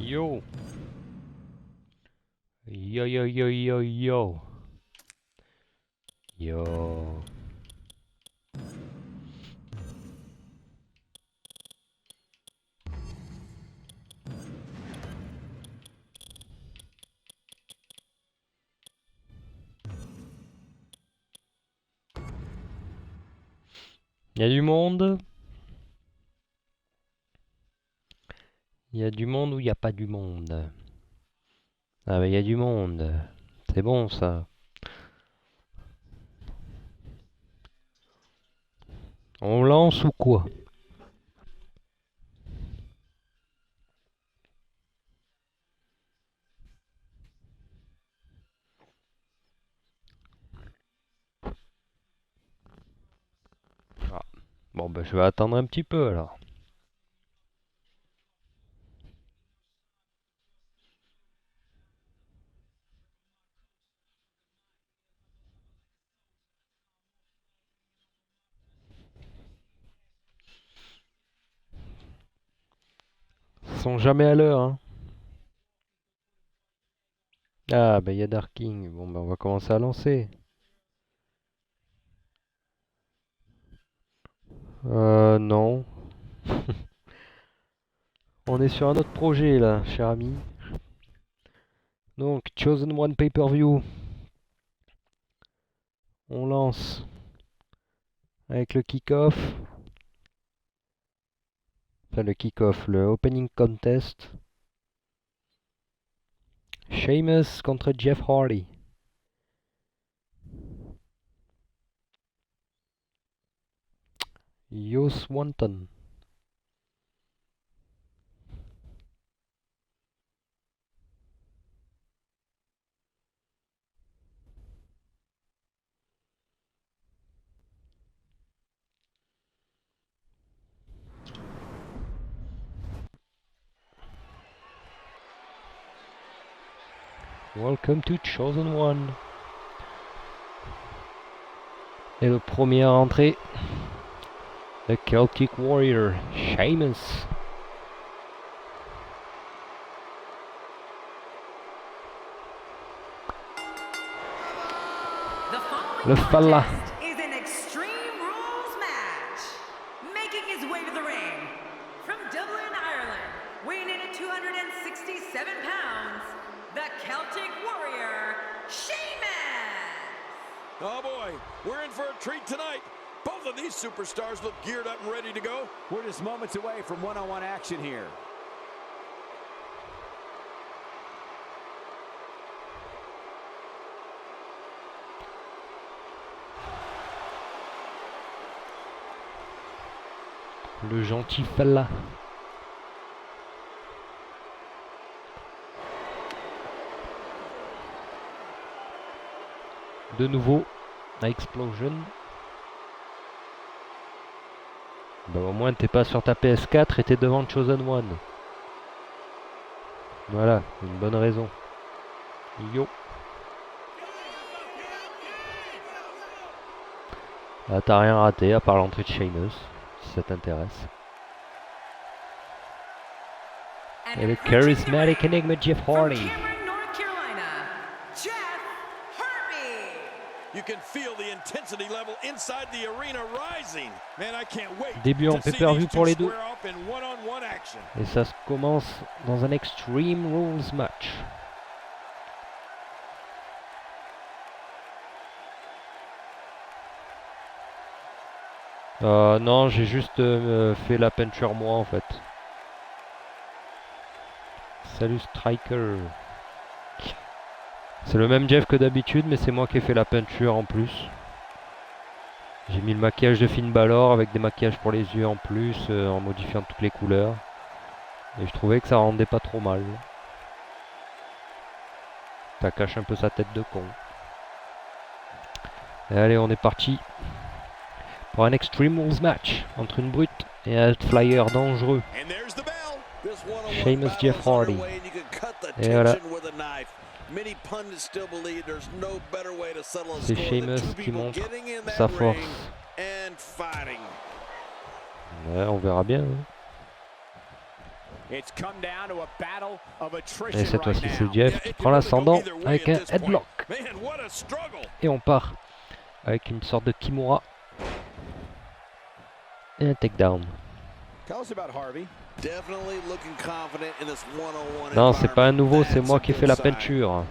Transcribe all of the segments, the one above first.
Yo. Yo yo yo yo yo. Yo. Il y a du monde. Il y a du monde ou il n'y a pas du monde? Ah bah il y a du monde. C'est bon ça. On lance ou quoi? Ah. Bon bah je vais attendre un petit peu alors. Ils sont jamais à l'heure hein. Ah bah il y a Dark King. Bon bah on va commencer à lancer. Non. On est sur un autre projet là, cher ami. Donc, Chosen One Pay-Per-View. On lance avec le kick-off. Enfin, le kick-off, le opening contest. Sheamus contre Jeff Hardy. Yo Swanton. Welcome to Chosen One. Et le premier à rentrer, le Celtic Warrior, Sheamus. Le Falla. Is an Extreme Rules match. Making his way to the ring from Dublin, Ireland, weighing in at 267 pounds, the Celtic Warrior, Sheamus. Oh boy, we're in for a treat tonight. Both of these superstars look geared up and ready to go. We're just moments away from one-on-one action here. Le gentil Falla. De nouveau, la Explosion. Bah, au moins t'es pas sur ta PS4 et t'es devant Chosen One. Voilà, une bonne raison. Yo. Là t'as rien raté à part l'entrée de Sheamus, si ça t'intéresse. Et le charismatic enigma Jeff Hardy. You can feel the intensity level inside the arena rising. Man, I can't wait. Début en to see pay-per-view these pour two les deux. square up in one-on-one action. Et ça se commence dans un Extreme Rules match. Non, j'ai juste fait la peinture moi en fait. Salut Striker. C'est le même Jeff que d'habitude, mais c'est moi qui ai fait la peinture en plus. J'ai mis le maquillage de Finn Balor avec des maquillages pour les yeux en plus, en modifiant toutes les couleurs. Et je trouvais que ça rendait pas trop mal. Ça cache un peu sa tête de con. Et allez, on est parti pour un Extreme Rules match entre une brute et un flyer dangereux. Sheamus Jeff Hardy. Et voilà. C'est Sheamus qui montre sa force. Ouais, on verra bien. Hein. Et cette fois-ci, c'est Jeff qui prend l'ascendant avec un headlock. Et on part avec une sorte de Kimura. Et un takedown. Non, c'est pas un nouveau, c'est moi qui ai fait la peinture.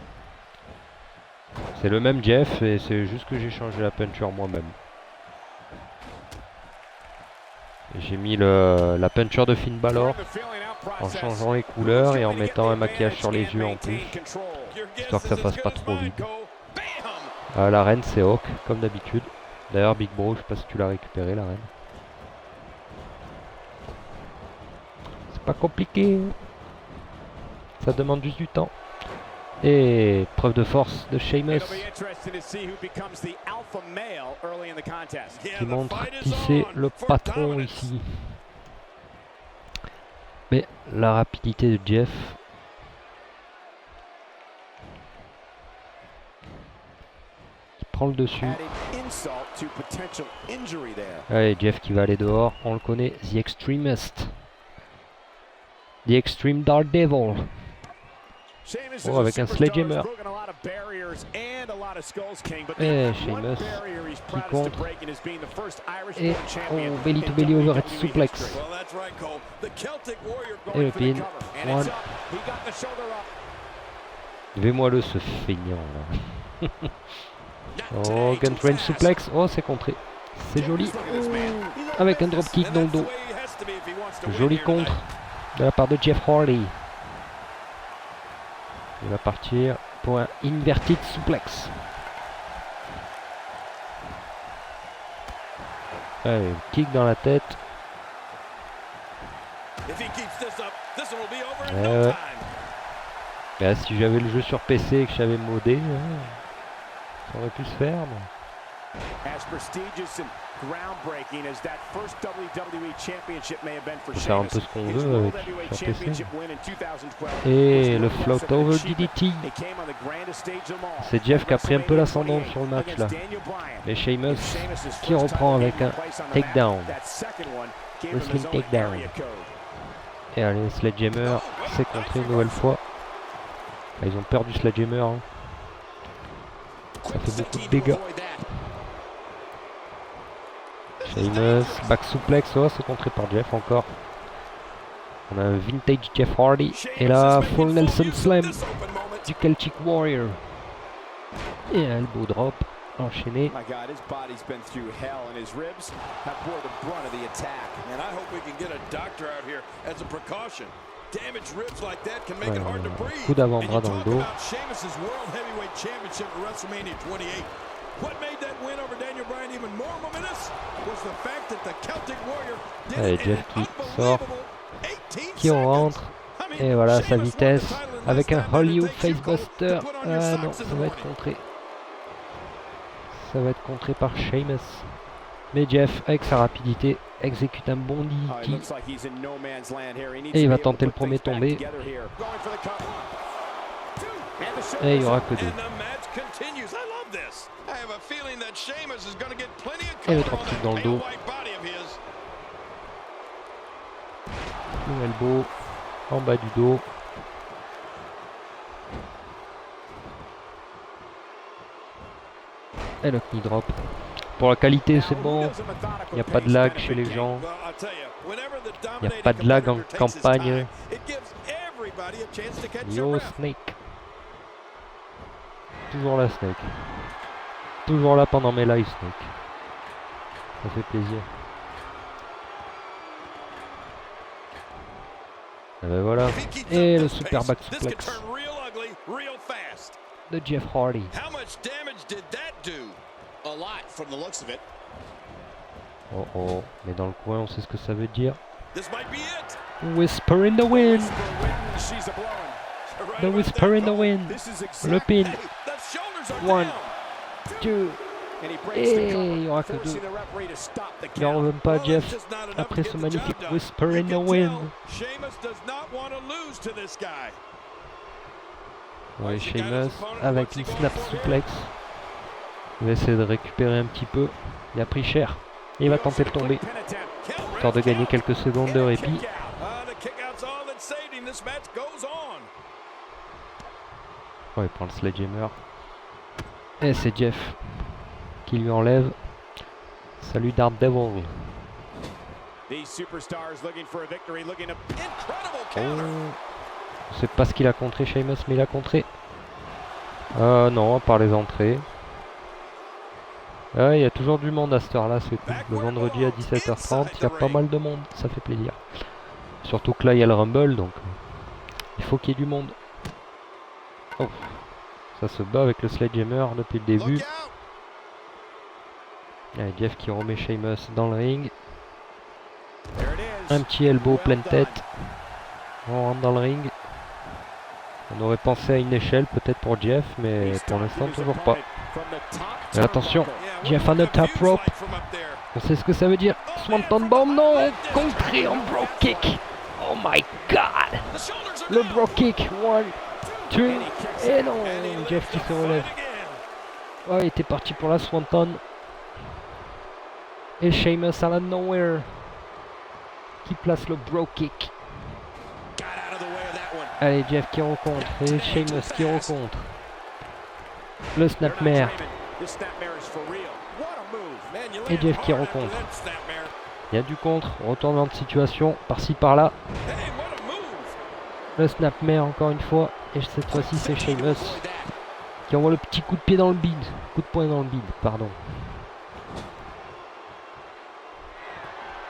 C'est le même Jeff et c'est juste que j'ai changé la peinture moi-même. J'ai mis la peinture de Finn Balor en changeant les couleurs et en mettant un maquillage sur les yeux en plus, histoire que ça fasse pas trop vide. La reine c'est Hawk comme d'habitude. D'ailleurs Big Bro, je sais pas si tu l'as récupéré la reine. C'est pas compliqué. Ça demande juste du temps. Et preuve de force de Sheamus qui montre qui c'est le patron ici. Mais la rapidité de Jeff. Qui prend le dessus. Allez, Jeff qui va aller dehors. On le connaît. The Extremist. The Extreme Daredevil. Oh, avec un sledgehammer. Et Sheamus qui contre. Et oh, belly to belly overhead suplex. Et le pin. One. Levez-moi le ce feignant là. Oh, gun train suplex. Oh, c'est contré. C'est joli. Avec un dropkick dans le dos. Joli contre de la part de Jeff Hardy. Il va partir pour un inverted suplex. Allez, kick dans la tête. Bah, si j'avais le jeu sur PC et que j'avais modé, ça aurait pu se faire. On peut faire un peu ce qu'on veut avec sur PC. Et le float over DDT. C'est Jeff qui a pris un peu l'ascendant sur le match là. Et Sheamus qui reprend avec un takedown. Wrestling takedown. Et allez, Sledgehammer, c'est contré une nouvelle fois. Là, ils ont peur du Sledgehammer. Hein. Ça fait beaucoup de dégâts. Sheamus, back suplex, oh, c'est contré par Jeff encore. On a un vintage Jeff Hardy. Et là, full Nelson Slam du Celtic Warrior. Et un elbow drop enchaîné. Coup d'avant-bras dans le dos. Allez, Jeff qui sort, qui rentre, et voilà sa vitesse avec un Hollywood Facebuster. Ah non, ça va être contré. Ça va être contré par Sheamus. Mais Jeff, avec sa rapidité, exécute un bon DDT. Et il va tenter le premier tombé. Et il n'y aura que deux. Et le dropkick dans le dos. Le elbow en bas du dos. Et le knee drop. Pour la qualité, c'est bon. Il n'y a pas de lag chez les gens. Il n'y a pas de lag en campagne. Yo Snake. Toujours la Snake. Toujours là pendant mes lives Snake. Ça fait plaisir. Et ben voilà. Et le super back suplex de Jeff Hardy. Oh oh, mais dans le coin on sait ce que ça veut dire. Whisper in the wind. The whisper in the wind. Le pin. 1, 2. Et il n'y aura que deux. Il n'en revient pas Jeff après ce magnifique whisper in the wind. Ouais, Sheamus avec une snap suplex. Il va essayer de récupérer un petit peu. Il a pris cher. Et il va tenter de tomber. Histoire de gagner quelques secondes de répit. this match goes on. Oh, il prend le sledgehammer. Et c'est Jeff qui lui enlève. Salut Daredevil. These superstars looking for a victory, looking to... Incredible Oh. counter. Je sais pas ce qu'il a contré Sheamus, mais il a contré. Non, à part les entrées. Il y a toujours du monde à cette heure-là. C'est cool. Le vendredi à 17h30, il y a pas mal de monde. Ça fait plaisir. Surtout que là, il y a le Rumble, donc il faut qu'il y ait du monde. Oh. Ça se bat avec le sledgehammer depuis le début. Look out. Allez, Jeff qui remet Sheamus dans le ring. There it is. Un petit elbow Well pleine done. tête. On rentre dans le ring. On aurait pensé à une échelle peut-être pour Jeff, mais He's pour l'instant stopped his toujours pas. opponent from the top Et attention, turnbuckle. Yeah, Jeff what on the the top views rope. like from up there? On sait ce que ça veut dire. Swanton Bomb, non. Contré en bro kick. Oh my god. The shoulders are Le down. bro kick. 1, 2. Et non. And he Jeff qui lives se to relève. fight again. Oh, il était parti pour la Swanton. Et Sheamus à la nowhere. Qui place le bro kick. Got out of the way of that one. Allez, Jeff qui rencontre. Et Sheamus qui rencontre. Le They're not snapmare. dreaming. This snapmare is for real. What a move. Man, you Et land Jeff qui hard after rencontre. that snapmare. Il y a du contre. Retournement de situation. Par-ci par-là. Hey, what a move. Le snapmare encore une fois. Et cette fois-ci c'est Sheamus Avoid that. qui envoie le petit coup de pied dans le bide. Coup de poing dans le bide, pardon.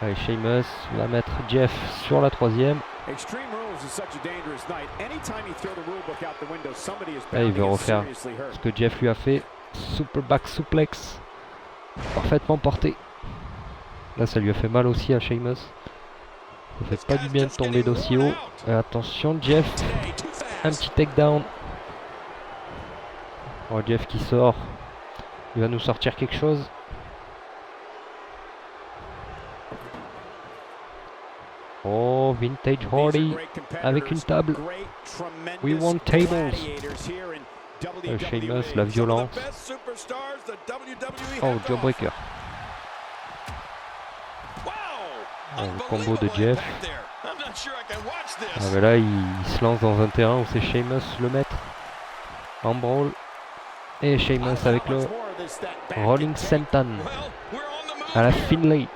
Allez, Sheamus va mettre Jeff sur la troisième. Extreme Rules is such a dangerous night. Anytime you throw the rule book out the window, somebody is Là, il bound veut to get refaire seriously hurt. ce que Jeff lui a fait. Super back suplex. Parfaitement porté. Là, ça lui a fait mal aussi à Sheamus. Ça fait pas du bien de tomber d'aussi haut. Et attention, Jeff. Hey, too fast. Un petit takedown. Oh, Jeff qui sort. Il va nous sortir quelque chose. Oh, Vintage These are Hardy. great competitors, avec une table. great, tremendous We want tables. gladiators here in WWE. Sheamus, la Some of violence. the best superstars the WWE Oh, had to jawbreaker. offer. Wow. Oh, le combo de Unbelievable Jeff. impact there. I'm not sure I can watch this. Ah, ben là, il se lance dans un terrain où c'est Sheamus le maître. En brawl. Et Sheamus avec le Rolling Senton Well, we're on the move à la here. Finlay.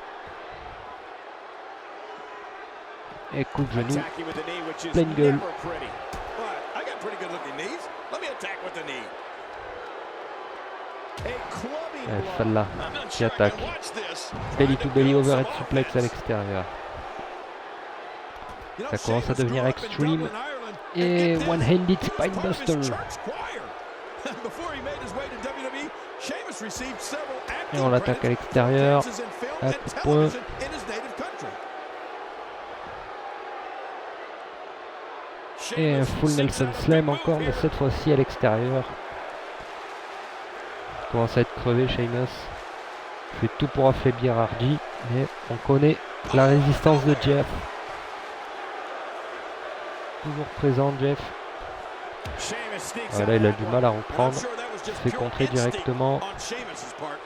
Et coup de genou. Attacking with the knee, which is Pleine gueule. never pretty. What? I got pretty good looking knees. Let me attack with the knee. A clubbing Ouais, blow. celle-là I'm not qui sure I attaque. can watch this. Belly to belly Trying to overhead build some suplex à offense. l'extérieur. You know, Ça commence à Sheamus devenir grew up in extreme. Dublin, Ireland, Et and get this, one-handed he was part of his spinebuster. church choir. Before he made his way to WWE, Sheamus received several Et on acting l'attaque à credits l'extérieur. for appearances in film À and coup de poing. television in his native country. Et un Sheamus full seeks Nelson out a Slam big move encore, mais here. cette fois-ci à l'extérieur. Il commence à être crevé, Sheamus. Il fait tout pour affaiblir Hardy, mais on connaît la résistance de Jeff. Toujours présent, Jeff. Sheamus sneaks Ah, out là, il a that du one. mal à And I'm reprendre. sure that was just fait pure contrer instinct directement. on Sheamus's part.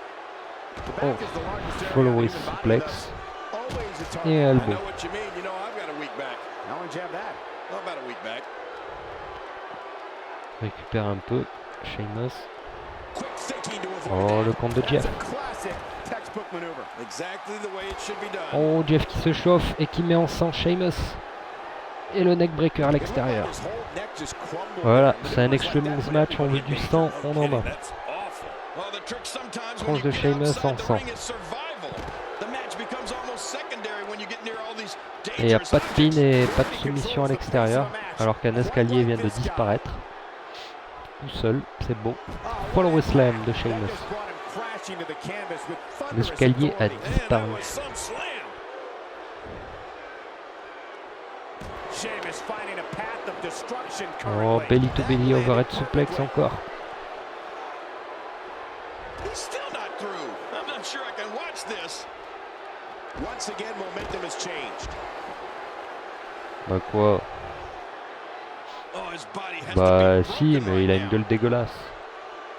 The back Oh, is the largest area follow of with the human body, suplex. thus always a target. Et I elbow. know what you mean. You know, I've got a weak back. How long did you have that? Well, about a week back. Récupère un peu, Sheamus. Quick thinking to avoid Oh, that. le compte de Jeff. That's a classic textbook maneuver. Exactly the way it should be done. Oh, Jeff qui se chauffe et qui met en sang Sheamus. Et le neckbreaker à l'extérieur. His whole neck just crumbled. Voilà, c'est un Extreme Rules match, on veut du sang, on en a. That's awful. Well, the trick sometimes Tranche when you de get Sheamus outside en the sang. ring is survival. The match becomes almost secondary when you get near all these Et il n'y a dangerous pas de pin objects. et pas de soumission à l'extérieur, alors qu'un escalier vient de disparaître. Tout seul, c'est beau. Follow slam de Sheamus. L'escalier a And that disparu. was some slam. Sheamus finding a path of destruction Oh, currently. belly to belly overhead suplex encore. He's still not through. I'm not sure I can watch this. Once again, momentum has changed. Bah quoi? Oh, his body has Bah to be si, broken mais right il a une now. gueule dégueulasse.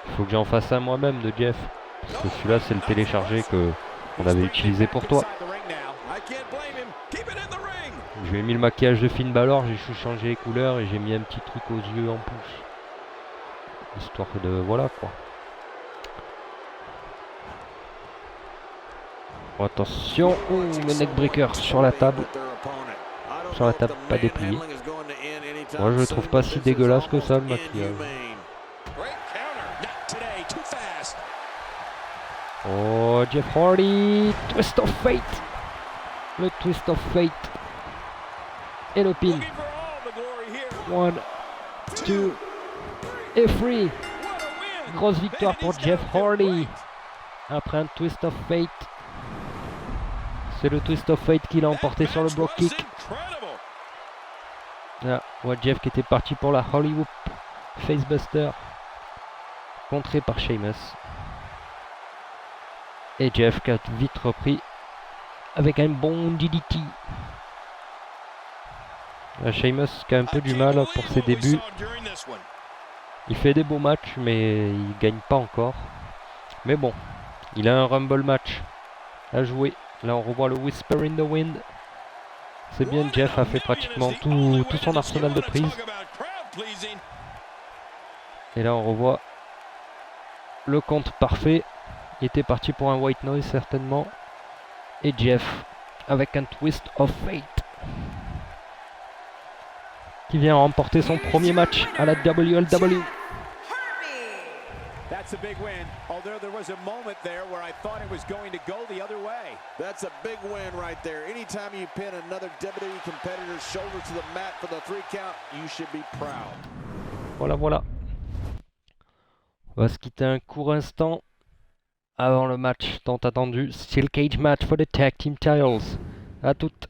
Il faut que j'en fasse un moi-même de Jeff. Parce que celui-là c'est le téléchargé que on avait utilisé pour toi. Inside the ring now. I can't blame him. Keep it in the ring. Je lui ai mis le maquillage de Finn Balor, j'ai changé les couleurs et j'ai mis un petit truc aux yeux en plus. Histoire de... voilà quoi. Oh, attention, oh, le neckbreaker sur la table. Sur la table pas dépliée. Moi je le trouve pas si dégueulasse que ça le maquillage. Oh, Jeff Hardy, Twist of Fate. Le Twist of Fate. Et le pin. 1, 2 et 3. Grosse victoire pour Jeff Hardy. Après un Twist of Fate. C'est le Twist of Fate qui l'a emporté sur le block kick. Là, on voit Jeff qui était parti pour la Hollywood Facebuster. Contré par Sheamus. Et Jeff qui a vite repris avec un bon DDT. Là, Sheamus qui a un peu du mal pour ses débuts. Il fait des beaux matchs mais il gagne pas encore. Mais bon, il a un Rumble match à jouer. Là on revoit le Whisper in the Wind. C'est bien, Jeff a fait pratiquement tout son arsenal de prises. Et là on revoit le compte parfait. Il était parti pour un White Noise certainement. Et Jeff avec un Twist of Fate. Qui vient remporter son premier match à la WLW. That's a big win, although there was a moment there where I thought it was going to go the other way. That's a big win right there. Anytime you pin another WWE competitor's shoulder to the mat for the 3 count, you should be proud. Voilà, voilà. On va se quitter un court instant avant le match tant attendu. Steel Cage match for the Tag Team Titles. À toutes.